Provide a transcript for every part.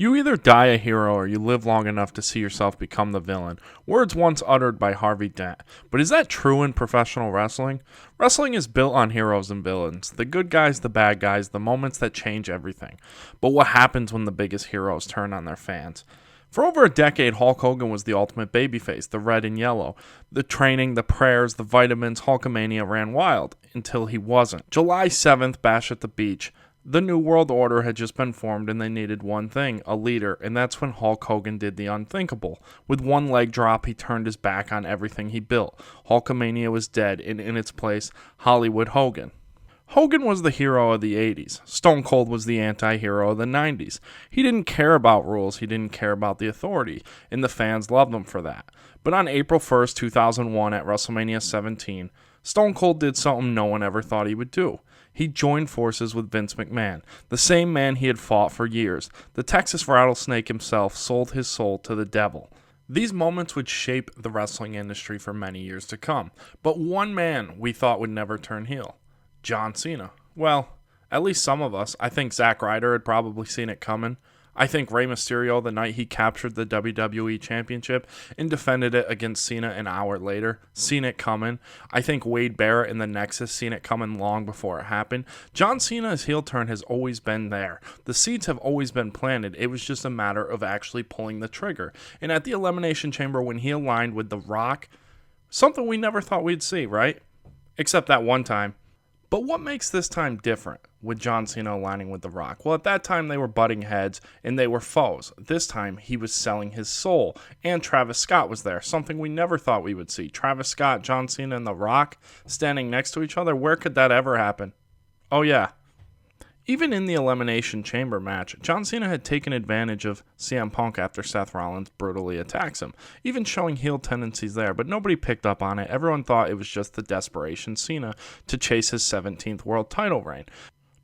You either die a hero or you live long enough to see yourself become the villain. Words once uttered by Harvey Dent. But is that true in professional wrestling? Wrestling is built on heroes and villains. The good guys, the bad guys, the moments that change everything. But what happens when the biggest heroes turn on their fans? For over a decade, Hulk Hogan was the ultimate babyface, the red and yellow. The training, the prayers, the vitamins, Hulkamania ran wild until he wasn't. July 7th, Bash at the Beach. The New World Order had just been formed and they needed one thing, a leader, and that's when Hulk Hogan did the unthinkable. With one leg drop, he turned his back on everything he built. Hulkamania was dead, and in its place, Hollywood Hogan. Hogan was the hero of the 80s. Stone Cold was the anti-hero of the 90s. He didn't care about rules, he didn't care about the authority, and the fans loved him for that. But on April 1st, 2001 at Wrestlemania 17, Stone Cold did something no one ever thought he would do. He joined forces with Vince McMahon, the same man he had fought for years. The Texas Rattlesnake himself sold his soul to the devil. These moments would shape the wrestling industry for many years to come. But one man we thought would never turn heel. John Cena. Well, at least some of us. I think Zack Ryder had probably seen it coming. I think Rey Mysterio, the night he captured the WWE Championship and defended it against Cena an hour later, seen it coming. I think Wade Barrett in the Nexus seen it coming long before it happened. John Cena's heel turn has always been there. The seeds have always been planted. It was just a matter of actually pulling the trigger. And at the Elimination Chamber, when he aligned with The Rock, something we never thought we'd see, right? Except that one time. But what makes this time different with John Cena aligning with The Rock? Well, at that time they were butting heads and they were foes. This time he was selling his soul, and Travis Scott was there, something we never thought we would see. Travis Scott, John Cena, and The Rock standing next to each other. Where could that ever happen? Oh yeah. Even in the Elimination Chamber match, John Cena had taken advantage of CM Punk after Seth Rollins brutally attacks him, even showing heel tendencies there, but nobody picked up on it. Everyone thought it was just the desperation Cena to chase his 17th world title reign.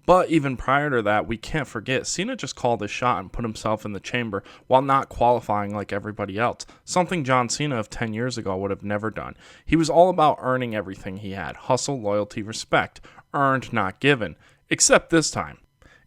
But even prior to that, we can't forget, Cena just called his shot and put himself in the chamber while not qualifying like everybody else, something John Cena of 10 years ago would have never done. He was all about earning everything he had, hustle, loyalty, respect, earned, not given. Except this time.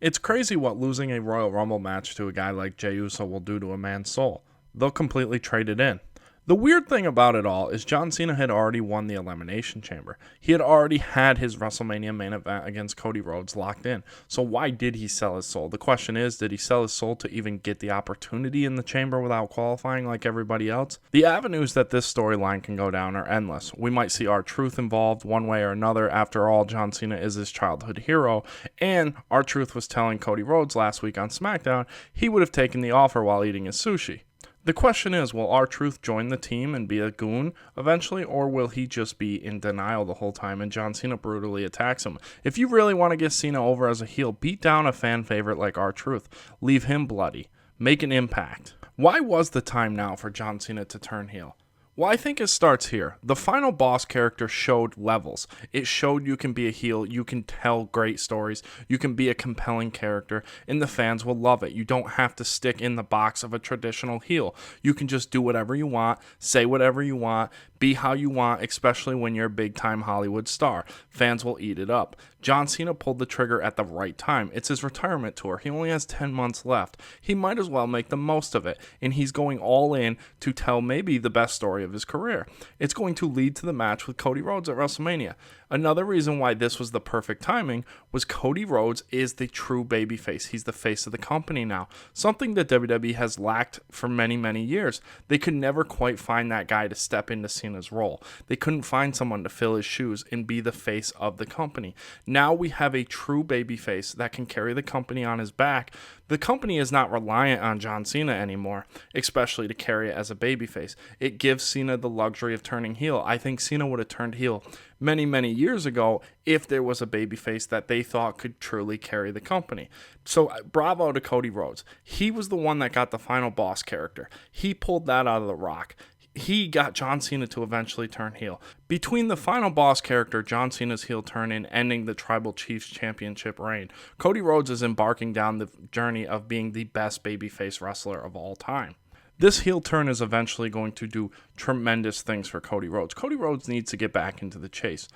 It's crazy what losing a Royal Rumble match to a guy like Jey Uso will do to a man's soul. They'll completely trade it in. The weird thing about it all is John Cena had already won the Elimination Chamber. He had already had his WrestleMania main event against Cody Rhodes locked in. So why did he sell his soul? The question is, did he sell his soul to even get the opportunity in the chamber without qualifying like everybody else? The avenues that this storyline can go down are endless. We might see R-Truth involved one way or another. After all, John Cena is his childhood hero, and R-Truth was telling Cody Rhodes last week on SmackDown he would have taken the offer while eating his sushi. The question is, will R-Truth join the team and be a goon eventually, or will he just be in denial the whole time and John Cena brutally attacks him? If you really want to get Cena over as a heel, beat down a fan favorite like R-Truth. Leave him bloody. Make an impact. Why was the time now for John Cena to turn heel? Well, I think it starts here. The final boss character showed levels. It showed you can be a heel, you can tell great stories, you can be a compelling character, and the fans will love it. You don't have to stick in the box of a traditional heel. You can just do whatever you want, say whatever you want, be how you want, especially when you're a big-time Hollywood star. Fans will eat it up. John Cena pulled the trigger at the right time. It's his retirement tour. He only has 10 months left. He might as well make the most of it, and he's going all in to tell maybe the best story of his career. It's going to lead to the match with Cody Rhodes at WrestleMania. Another reason why this was the perfect timing was Cody Rhodes is the true babyface. He's the face of the company now, something that WWE has lacked for many, many years. They could never quite find that guy to step into Cena's role. They couldn't find someone to fill his shoes and be the face of the company. Now we have a true babyface that can carry the company on his back. The company is not reliant on John Cena anymore, especially to carry it as a babyface. It gives Cena the luxury of turning heel. I think Cena would have turned heel many, many years ago if there was a babyface that they thought could truly carry the company. So bravo to Cody Rhodes. He was the one that got the final boss character. He pulled that out of The Rock. He got John Cena to eventually turn heel. Between the final boss character, John Cena's heel turn, and ending the Tribal Chiefs Championship reign, Cody Rhodes is embarking down the journey of being the best babyface wrestler of all time. This heel turn is eventually going to do tremendous things for Cody Rhodes. Cody Rhodes needs to get back into the chase.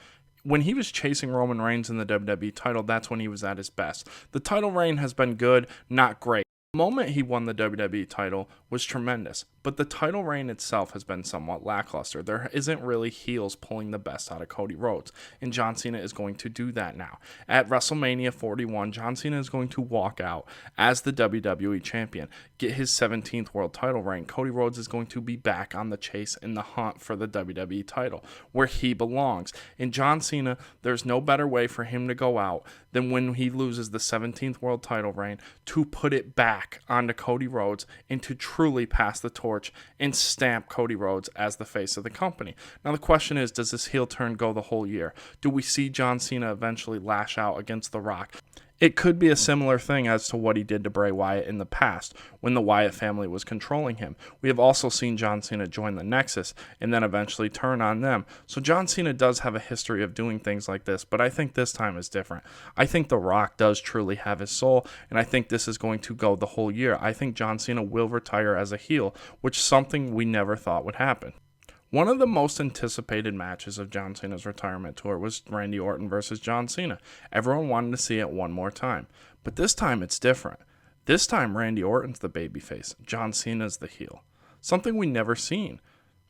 When he was chasing Roman Reigns in the WWE title, that's when he was at his best. The title reign has been good, not great. The moment he won the WWE title was tremendous, but the title reign itself has been somewhat lackluster. There isn't really heels pulling the best out of Cody Rhodes, and John Cena is going to do that now. At WrestleMania 41, John Cena is going to walk out as the WWE champion, get his 17th world title reign. Cody Rhodes is going to be back on the chase in the hunt for the WWE title, where he belongs. And John Cena, there's no better way for him to go out than when he loses the 17th world title reign to put it back onto Cody Rhodes and to truly pass the torch and stamp Cody Rhodes as the face of the company. Now the question is, does this heel turn go the whole year? Do we see John Cena eventually lash out against The Rock? It could be a similar thing as to what he did to Bray Wyatt in the past when the Wyatt family was controlling him. We have also seen John Cena join the Nexus and then eventually turn on them. So John Cena does have a history of doing things like this, but I think this time is different. I think The Rock does truly have his soul, and I think this is going to go the whole year. I think John Cena will retire as a heel, which is something we never thought would happen. One of the most anticipated matches of John Cena's retirement tour was Randy Orton versus John Cena. Everyone wanted to see it one more time. But this time it's different. This time Randy Orton's the babyface. John Cena's the heel. Something we never seen.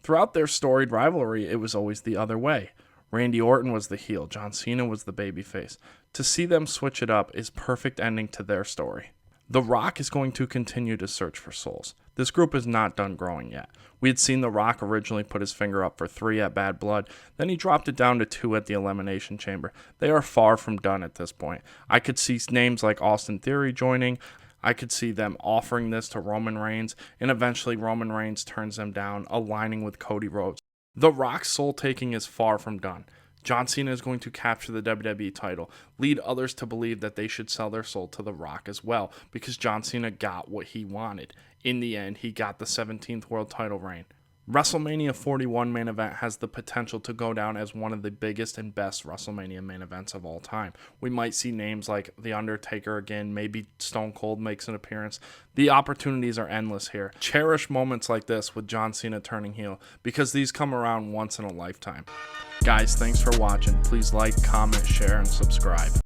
Throughout their storied rivalry, it was always the other way. Randy Orton was the heel. John Cena was the babyface. To see them switch it up is perfect ending to their story. The Rock is going to continue to search for souls. This group is not done growing yet. We had seen The Rock originally put his finger up for 3 at Bad Blood, then he dropped it down to 2 at the Elimination Chamber. They are far from done at this point. I could see names like Austin Theory joining. I could see them offering this to Roman Reigns, and eventually Roman Reigns turns them down, aligning with Cody Rhodes. The Rock's soul taking is far from done. John Cena is going to capture the WWE title, lead others to believe that they should sell their soul to The Rock as well, because John Cena got what he wanted. In the end, he got the 17th world title reign. WrestleMania 41 main event has the potential to go down as one of the biggest and best WrestleMania main events of all time. We might see names like The Undertaker again, maybe Stone Cold makes an appearance. The opportunities are endless here. Cherish moments like this with John Cena turning heel, because these come around once in a lifetime. Guys, thanks for watching. Please like, comment, share, and subscribe.